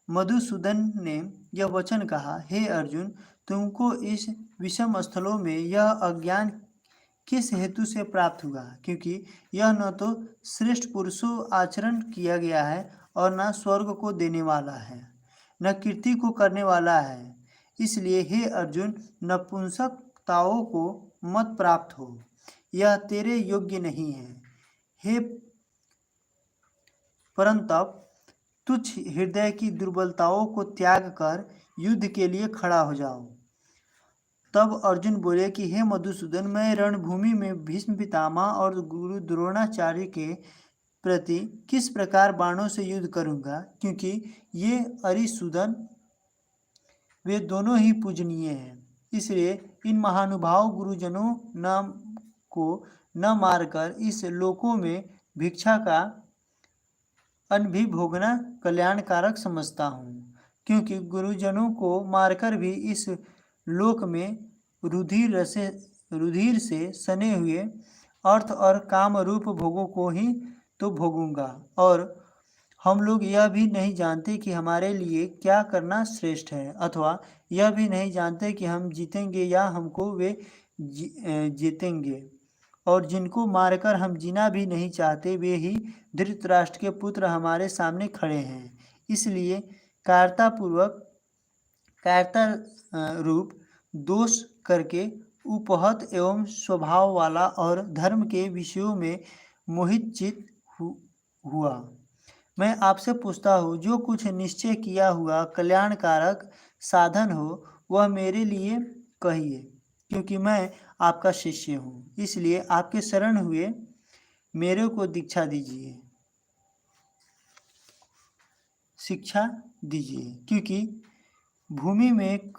S1: मधुसूदन ने यह वचन कहा, हे अर्जुन, तुमको इस विषम स्थलों में यह अज्ञान किस हेतु से प्राप्त हुआ? क्योंकि यह न तो श्रेष्ठ पुरुषों आचरण किया गया है और न स्वर्ग को देने वाला है, न कीर्ति को करने वाला है। इसलिए हे अर्जुन, नपुंसकताओं को मत प्राप्त हो, यह तेरे योग्य नहीं है। हे परंतप, तुच्छ हृदय की दुर्बलताओं को त्याग कर युद्ध के लिए खड़ा हो जाओ। तब अर्जुन बोले कि हे मधुसूदन, मैं रणभूमि में भीष्म पितामह और गुरु द्रोणाचार्य के प्रति किस प्रकार बाणों से युद्ध करूंगा, क्योंकि ये अरिसूदन वे दोनों ही पूजनीय हैं। इसलिए इन महानुभाव गुरुजनों को न मारकर इस लोकों में भिक्षा का अन्न भी भोगना कल्याणकारक समझता हूँ, क्योंकि गुरुजनों को मारकर भी इस लोक में रुधिर से सने हुए अर्थ और काम रूप भोगों को ही तो भोगूंगा। और हम लोग यह भी नहीं जानते कि हमारे लिए क्या करना श्रेष्ठ है, अथवा यह भी नहीं जानते कि हम जीतेंगे या हमको वे जीतेंगे। और जिनको मारकर हम जीना भी नहीं चाहते, वे ही धृतराष्ट्र के पुत्र हमारे सामने खड़े हैं। इसलिए कायरता रूप दोष करके उपहत एवं स्वभाव वाला और धर्म के विषयों में मोहित चित हुआ मैं आपसे पूछता हूँ, जो कुछ निश्चय किया हुआ कल्याणकारक साधन हो वह मेरे लिए कहिए, क्योंकि मैं आपका शिष्य हूँ। इसलिए आपके शरण हुए मेरे को शिक्षा दीजिए, क्योंकि भूमि में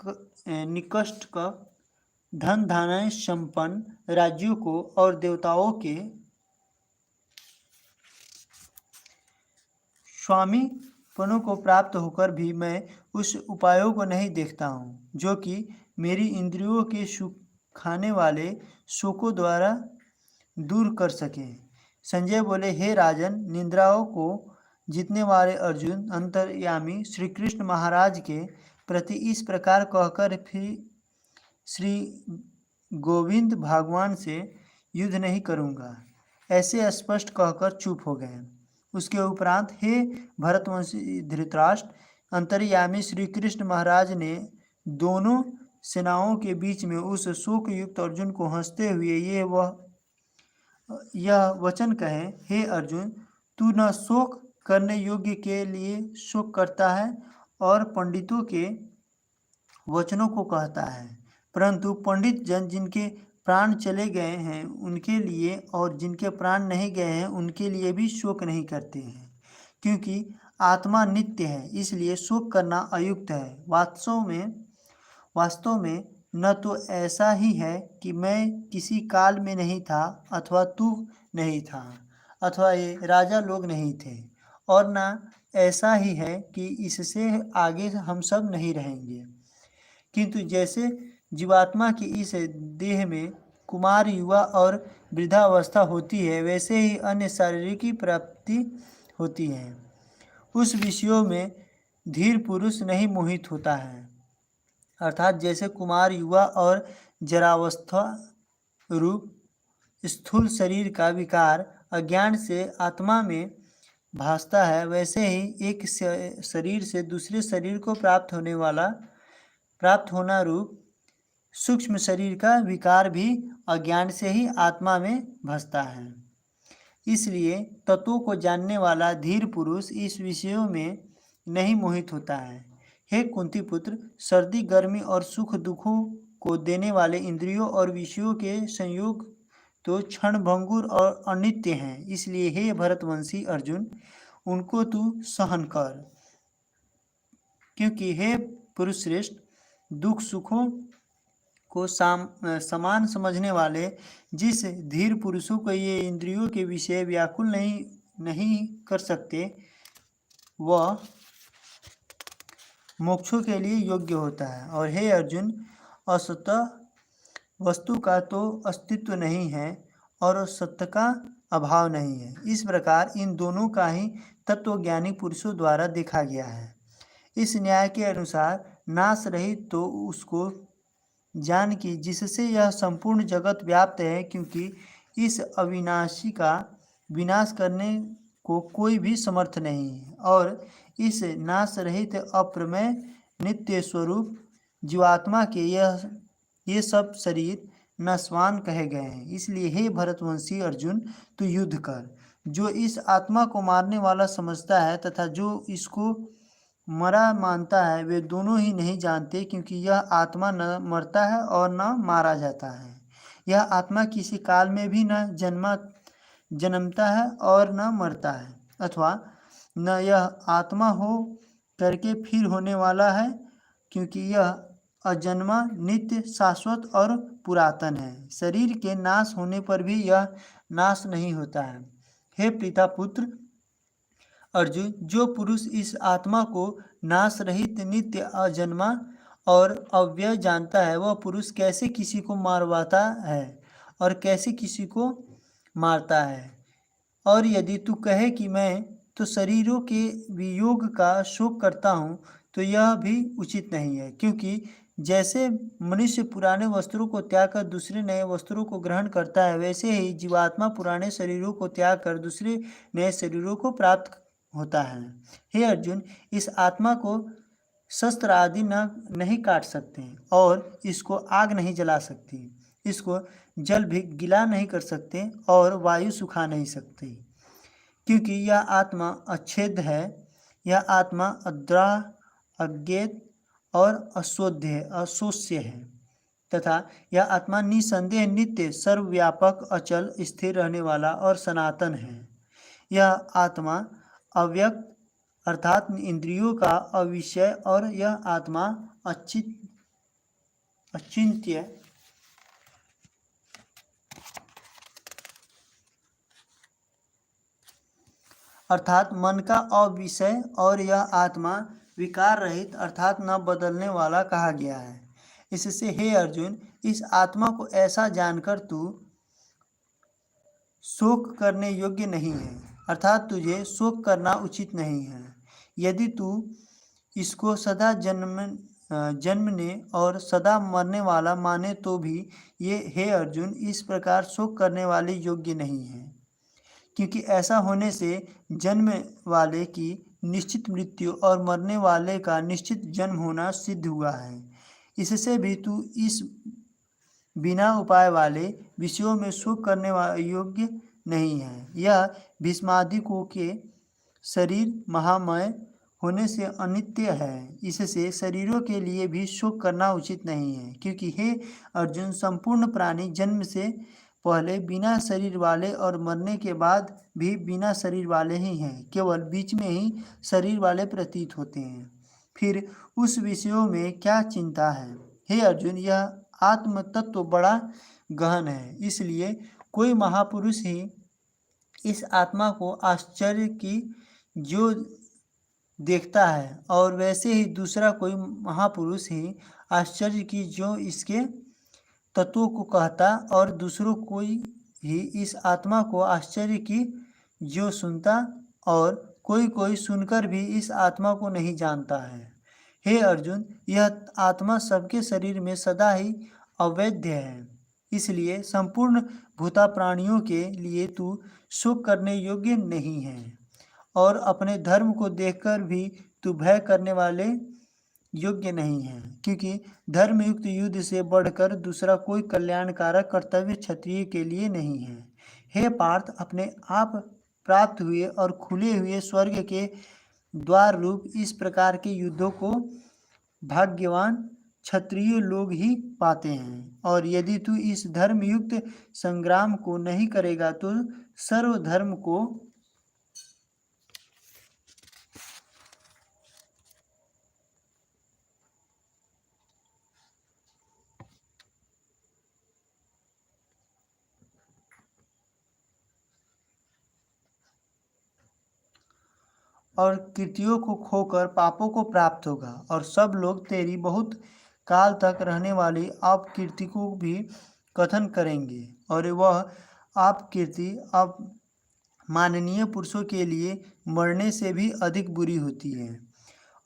S1: निकृष्ट का धन धान्य संपन्न राज्यों को और देवताओं के स्वामीपनों को प्राप्त होकर भी मैं उस उपायों को नहीं देखता हूँ जो कि मेरी इंद्रियों के सुख खाने वाले शोकों द्वारा दूर कर सके। संजय बोले, हे राजन, निंद्राओं को जीतने वाले अर्जुन अंतर्यामी श्री कृष्ण महाराज के प्रति इस प्रकार कहकर फिर श्री गोविंद भगवान से युद्ध नहीं करूँगा, ऐसे स्पष्ट कहकर चुप हो गए। उसके उपरांत हे भरतवंशी धृतराष्ट्र, अंतर्यामी श्री कृष्ण महाराज ने दोनों सेनाओं के बीच में उस शोक युक्त अर्जुन को हंसते हुए यह वचन कहे, हे अर्जुन, तू न शोक करने योग्य के लिए शोक करता है और पंडितों के वचनों को कहता है, परंतु पंडित जन जिनके प्राण चले गए हैं उनके लिए और जिनके प्राण नहीं गए हैं उनके लिए भी शोक नहीं करते हैं, क्योंकि आत्मा नित्य है, इसलिए शोक करना अयुक्त है। वास्तव में न तो ऐसा ही है कि मैं किसी काल में नहीं था, अथवा तू नहीं था, अथवा ये राजा लोग नहीं थे, और न ऐसा ही है कि इससे आगे हम सब नहीं रहेंगे। किंतु जैसे जीवात्मा की इस देह में कुमार, युवा और वृद्धावस्था होती है, वैसे ही अन्य शारीरिक की प्राप्ति होती है। उस विषयों में धीर पुरुष नहीं मोहित होता है, अर्थात जैसे कुमार, युवा और जरावस्था रूप स्थूल शरीर का विकार अज्ञान से आत्मा में भासता है, वैसे ही एक शरीर से दूसरे शरीर को प्राप्त होना रूप सूक्ष्म शरीर का विकार भी अज्ञान से ही आत्मा में भासता है। इसलिए तत्वों को जानने वाला धीर पुरुष इस विषयों में नहीं मोहित होता है। हे कुंती पुत्र, सर्दी, गर्मी और सुख दुखों को देने वाले इंद्रियों और विषयों के संयोग तो क्षणभंगुर और अनित्य हैं, इसलिए हे भरतवंशी अर्जुन, उनको तू सहन कर। क्योंकि हे पुरुष श्रेष्ठ, दुख सुखों को समान समझने वाले जिस धीर पुरुषों को ये इंद्रियों के विषय व्याकुल नहीं कर सकते, वह मोक्षों के लिए योग्य होता है। और हे अर्जुन, असत वस्तु का तो अस्तित्व नहीं है और सत्य का अभाव नहीं है। इस प्रकार इन दोनों का ही तत्वज्ञानी पुरुषों द्वारा देखा गया है। इस न्याय के अनुसार नाश रहित तो उसको जान कि जिससे यह संपूर्ण जगत व्याप्त है, क्योंकि इस अविनाशी का विनाश करने को कोई भी समर्थ नहीं है, और इस नाश रहित अप्रमेय नित्य स्वरूप जीवात्मा के ये सब शरीर नश्वान कहे गए हैं। इसलिए हे भरतवंशी अर्जुन, तू युद्ध कर। जो इस आत्मा को मारने वाला समझता है तथा जो इसको मरा मानता है, वे दोनों ही नहीं जानते, क्योंकि यह आत्मा न मरता है और न मारा जाता है। यह आत्मा किसी काल में भी न जन्मता है और न मरता है, अथवा न यह आत्मा हो करके फिर होने वाला है, क्योंकि यह अजन्मा, नित्य, शाश्वत और पुरातन है। शरीर के नाश होने पर भी यह नाश नहीं होता है। हे पिता पुत्र अर्जुन, जो पुरुष इस आत्मा को नाश रहित, नित्य, अजन्मा और अव्यय जानता है, वह पुरुष कैसे किसी को मारवाता है और कैसे किसी को मारता है। और यदि तू कहे कि मैं तो शरीरों के वियोग का शोक करता हूँ, तो यह भी उचित नहीं है, क्योंकि जैसे मनुष्य पुराने वस्त्रों को त्याग कर दूसरे नए वस्त्रों को ग्रहण करता है, वैसे ही जीवात्मा पुराने शरीरों को त्याग कर दूसरे नए शरीरों को प्राप्त होता है। हे अर्जुन, इस आत्मा को शस्त्र आदि नहीं काट सकते और इसको आग नहीं जला सकती, इसको जल भी गिला नहीं कर सकते और वायु सुखा नहीं सकती, क्योंकि यह आत्मा अच्छेद है। यह आत्मा अद्राह, अज्ञेत और अशोष्य है, तथा यह आत्मा निसंदेह नित्य, सर्वव्यापक, अचल, स्थिर रहने वाला और सनातन है। यह आत्मा अव्यक्त अर्थात इंद्रियों का अविषय, और यह आत्मा अचिंत्य अर्थात मन का अविषय, और यह आत्मा विकार रहित अर्थात न बदलने वाला कहा गया है। इससे हे अर्जुन, इस आत्मा को ऐसा जानकर तू शोक करने योग्य नहीं है, अर्थात तुझे शोक करना उचित नहीं है। यदि तू इसको सदा जन्मने और सदा मरने वाला माने तो भी ये, हे अर्जुन, इस प्रकार शोक करने वाले योग्य नहीं है, क्योंकि ऐसा होने से जन्म वाले की निश्चित मृत्यु और मरने वाले का निश्चित जन्म होना सिद्ध हुआ है। इससे भी तू इस बिना उपाय वाले विषयों में शोक करने योग्य नहीं है। यह भीष्मादिकों के शरीर महामय होने से अनित्य है, इससे शरीरों के लिए भी शोक करना उचित नहीं है, क्योंकि हे अर्जुन, संपूर्ण प्राणी जन्म से पहले बिना शरीर वाले और मरने के बाद भी बिना शरीर वाले ही हैं, केवल बीच में ही शरीर वाले प्रतीत होते हैं। फिर उस विषयों में क्या चिंता है? हे अर्जुन, यह आत्म तत्व बड़ा गहन है, इसलिए कोई महापुरुष ही इस आत्मा को आश्चर्य की जो देखता है, और वैसे ही दूसरा कोई महापुरुष ही आश्चर्य की जो इसके तत्वों को कहता, और दूसरों कोई ही इस आत्मा को आश्चर्य की जो सुनता, और कोई कोई सुनकर भी इस आत्मा को नहीं जानता है। हे अर्जुन, यह आत्मा सबके शरीर में सदा ही अवैध है, इसलिए संपूर्ण भूता प्राणियों के लिए तू शोक करने योग्य नहीं है, और अपने धर्म को देखकर भी तू भय करने वाले योग्य नहीं है, क्योंकि धर्मयुक्त युद्ध से बढ़कर दूसरा कोई कल्याणकारक कर्तव्य क्षत्रिय के लिए नहीं है। हे पार्थ, अपने आप प्राप्त हुए और खुले हुए स्वर्ग के द्वार रूप इस प्रकार के युद्धों को भाग्यवान क्षत्रिय लोग ही पाते हैं, और यदि तू इस धर्मयुक्त संग्राम को नहीं करेगा तो सर्वधर्म को और कृतियों को खोकर पापों को प्राप्त होगा, और सब लोग तेरी बहुत काल तक रहने वाली अपकीर्ति को भी कथन करेंगे, और वह अपकीर्ति अब माननीय पुरुषों के लिए मरने से भी अधिक बुरी होती है,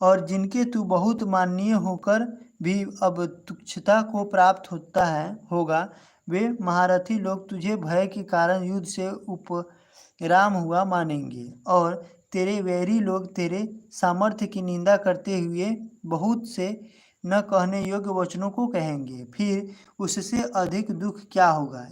S1: और जिनके तू बहुत माननीय होकर भी अब तुच्छता को प्राप्त होता है होगा, वे महारथी लोग तुझे भय के कारण युद्ध से उपराम हुआ मानेंगे, और तेरे वैरी लोग तेरे सामर्थ्य की निंदा करते हुए बहुत से न कहने योग्य वचनों को कहेंगे। फिर उससे अधिक दुख क्या होगा?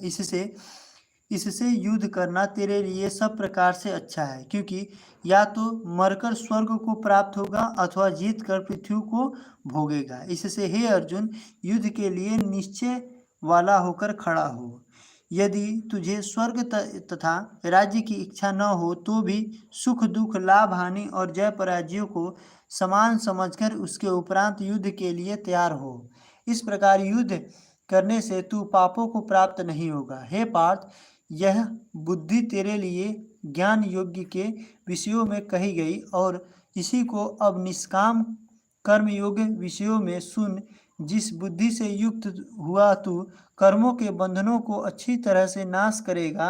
S1: इससे युद्ध करना तेरे लिए सब प्रकार से अच्छा है, क्योंकि या तो मरकर स्वर्ग को प्राप्त होगा अथवा जीत कर पृथ्वी को भोगेगा। इससे हे अर्जुन, युद्ध के लिए निश्चय वाला होकर खड़ा हो। यदि तुझे स्वर्ग तथा राज्य की इच्छा न हो तो भी सुख दुख, लाभ हानि और जय पराजयों को समान समझकर उसके उपरांत युद्ध के लिए तैयार हो। इस प्रकार युद्ध करने से तू पापों को प्राप्त नहीं होगा। हे पार्थ, यह बुद्धि तेरे लिए ज्ञान योग्य के विषयों में कही गई, और इसी को अब निष्काम कर्म योग विषयों में सुन। जिस बुद्धि से युक्त हुआ तू कर्मों के बंधनों को अच्छी तरह से नाश करेगा,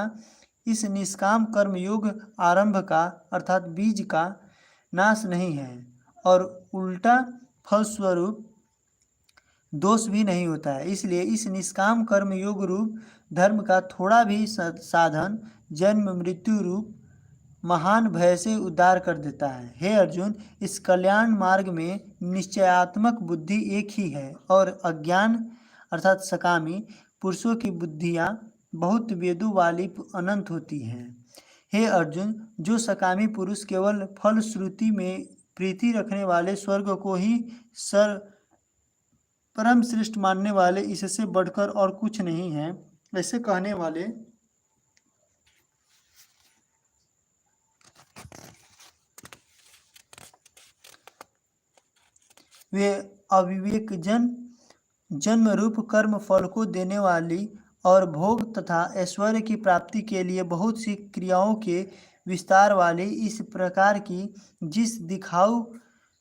S1: इस निष्काम कर्म योग आरंभ का अर्थात बीज का नाश नहीं है, और उल्टा फलस्वरूप दोष भी नहीं होता है। इसलिए इस निष्काम कर्म योग रूप धर्म का थोड़ा भी साधन जन्म मृत्यु रूप महान भय से उद्धार कर देता है। हे अर्जुन, इस कल्याण मार्ग में निश्चयात्मक बुद्धि एक ही है, और अज्ञान अर्थात सकामी पुरुषों की बुद्धियाँ बहुत वेदों वाली अनंत होती हैं। हे अर्जुन, जो सकामी पुरुष केवल फल श्रुति में प्रीति रखने वाले स्वर्ग को ही परम श्रेष्ठ मानने वाले, इससे बढ़कर और कुछ नहीं है, ऐसे कहने वाले वे अविवेक जन्म रूप कर्म फल को देने वाली और भोग तथा ऐश्वर्य की प्राप्ति के लिए बहुत सी क्रियाओं के विस्तार वाली इस प्रकार की जिस दिखाऊ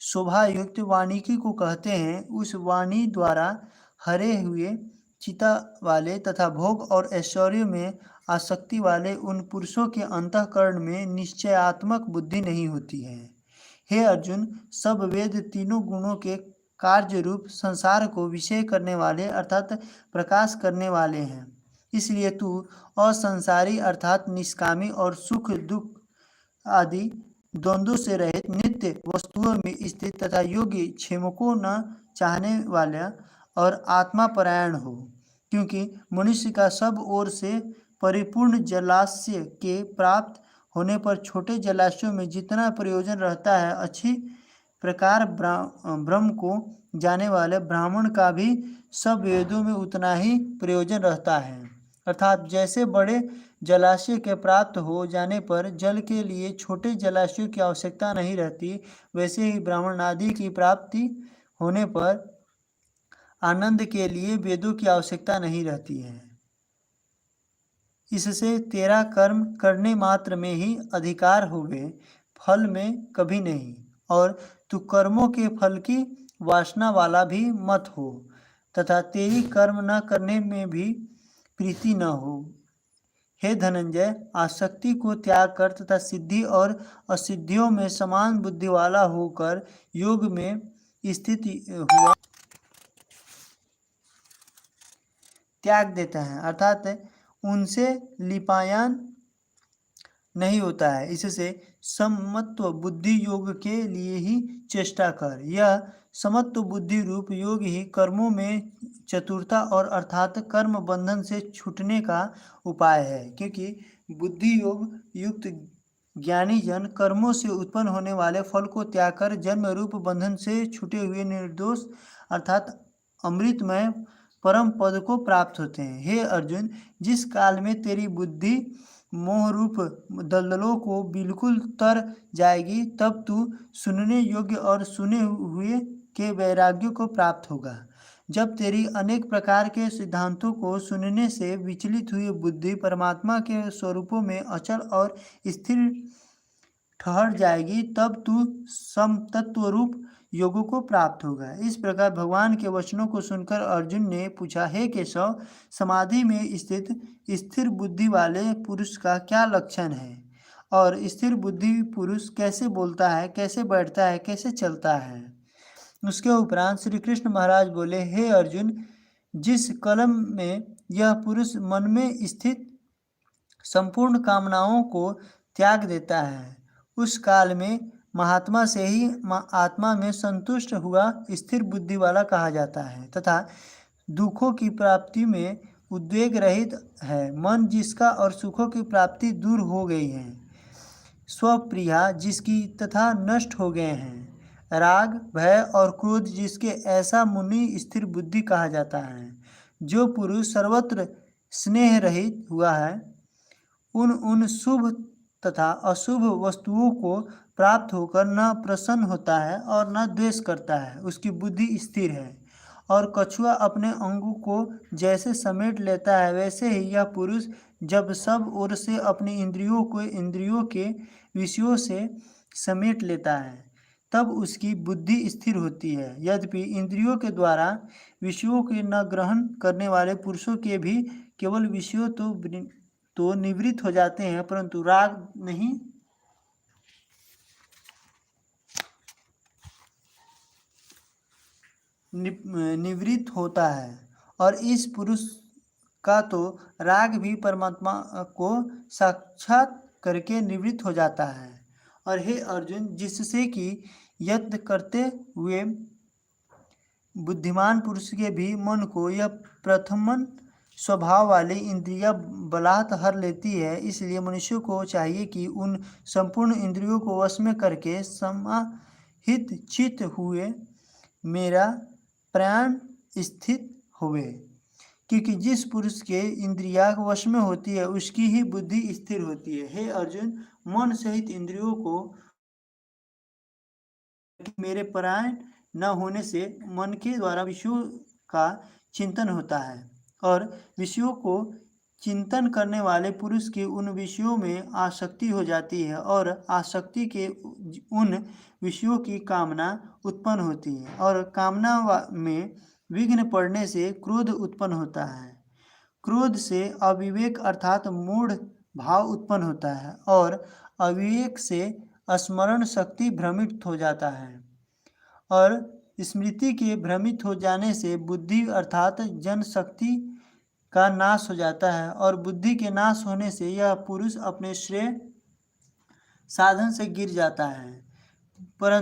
S1: शोभायुक्त वाणी को कहते हैं, उस वाणी द्वारा हरे हुए चिता वाले तथा भोग और ऐश्वर्य में आसक्ति वाले उन पुरुषों के अंतःकरण में निश्चयात्मक बुद्धि नहीं होती है। हे अर्जुन, सब वेद तीनों गुणों के कार्य रूप संसार को विषय करने वाले अर्थात प्रकाश करने वाले हैं। इसलिए तू असंसारी अर्थात निष्कामी और सुख दुख आदि द्वंद्वों से रहित नित्य वस्तुओं में स्थित तथा योगी क्षेमों न चाहने वाला और आत्मा परायण हो, क्योंकि मनुष्य का सब ओर से परिपूर्ण जलाशय के प्राप्त होने पर छोटे जलाशयों में जितना प्रयोजन रहता है, अच्छी प्रकार ब्रह्म को जाने वाले ब्राह्मण का भी सब वेदों में उतना ही प्रयोजन रहता है। अर्थात जैसे बड़े जलाशय के प्राप्त हो जाने पर जल के लिए छोटे जलाशयों की आवश्यकता नहीं रहती, वैसे ही ब्राह्मण आदि की प्राप्ति होने पर आनंद के लिए वेदों की आवश्यकता नहीं रहती है। इससे तेरा कर्म करने मात्र में ही अधिकार होवे, फल में कभी नहीं। और तू कर्मों के फल की वासना वाला भी मत हो, तथा तेरी कर्म न करने में भी प्रीति न हो। हे धनंजय, आसक्ति को त्याग कर तथा सिद्धि और असिद्धियों में समान बुद्धि वाला होकर योग में स्थित हुआ त्याग देता है, अर्थात उनसे लिपायन नहीं होता है। इससे समत्व बुद्धि योग के लिए ही चेष्टा कर। यह समत्व बुद्धि रूप योग ही कर्मों में चतुरता और अर्थात कर्म बंधन से छूटने का उपाय है, क्योंकि बुद्धि योग युक्त ज्ञानी जन कर्मों से उत्पन्न होने वाले फल को त्याग कर जन्म रूप बंधन से छूटे हुए निर्दोष अर्थात अमृतमय परम पद को प्राप्त होते हैं। हे अर्जुन, जिस काल में तेरी बुद्धि मोह रूप दलदलों को बिल्कुल तर जाएगी, तब तू सुनने योग्य और सुने हुए के वैराग्य को प्राप्त होगा। जब तेरी अनेक प्रकार के सिद्धांतों को सुनने से विचलित हुई बुद्धि परमात्मा के स्वरूपों में अचल और स्थिर ठहर जाएगी, तब तू समतत्व रूप योगों को प्राप्त होगा। इस प्रकार भगवान के वचनों को सुनकर अर्जुन ने पूछा, हे केशव, समाधि में स्थित स्थिर बुद्धि वाले पुरुष का क्या लक्षण है, और स्थिर बुद्धि पुरुष कैसे बोलता है, कैसे बैठता है, कैसे चलता है। उसके उपरांत श्री कृष्ण महाराज बोले, हे अर्जुन, जिस कलम में यह पुरुष मन में स्थित संपूर्ण कामनाओं को त्याग देता है, उस काल में महात्मा से ही आत्मा में संतुष्ट हुआ स्थिर बुद्धि वाला कहा जाता है, तथा दुखों की प्राप्ति में उद्वेग रहित है। मन जिसका और सुखों की प्राप्ति दूर हो गई है, स्वप्रिया जिसकी तथा नष्ट हो गए हैं, राग भय और क्रोध जिसके, ऐसा मुनि स्थिर बुद्धि कहा जाता है। जो पुरुष सर्वत्र स्नेह रहित हुआ है, उन शुभ तथा अशुभ वस्तुओं को प्राप्त होकर न प्रसन्न होता है और न द्वेष करता है, उसकी बुद्धि स्थिर है। और कछुआ अपने अंगों को जैसे समेट लेता है, वैसे ही यह पुरुष जब सब ओर से अपनी इंद्रियों के विषयों से समेट लेता है, तब उसकी बुद्धि स्थिर होती है। यद्यपि इंद्रियों के द्वारा विषयों के न ग्रहण करने वाले पुरुषों के भी केवल विषयों तो निवृत्त हो जाते हैं, परंतु राग नहीं निवृत्त होता है। और इस पुरुष का तो राग भी परमात्मा को साक्षात करके निवृत्त हो जाता है। और हे अर्जुन, जिससे कि यत्न करते हुए बुद्धिमान पुरुष के भी मन को यह प्रथमन स्वभाव वाली इंद्रियां बलात् हर लेती है, इसलिए मनुष्य को चाहिए कि उन संपूर्ण इंद्रियों को वश में करके समाहित चित्त हुए मेरा प्राण स्थित हुए, क्योंकि जिस पुरुष के इंद्रियां वश में होती है, उसकी ही बुद्धि स्थिर होती है। हे अर्जुन, मन सहित इंद्रियों को मेरे परायण न होने से मन के द्वारा विषयों का चिंतन होता है, और विषयों को चिंतन करने वाले पुरुष की उन विषयों में आसक्ति हो जाती है, और आसक्ति के उन विषयों की कामना उत्पन्न होती है, और कामना में विघ्न पड़ने से क्रोध उत्पन्न होता है। क्रोध से अविवेक अर्थात मूढ़ भाव उत्पन्न होता है, और अविवेक से स्मरण शक्ति भ्रमित हो जाता है, और स्मृति के भ्रमित हो जाने से बुद्धि अर्थात जनशक्ति का नाश हो जाता है और बुद्धि के नाश होने से यह पुरुष अपने श्रेय साधन से गिर जाता है। परंतु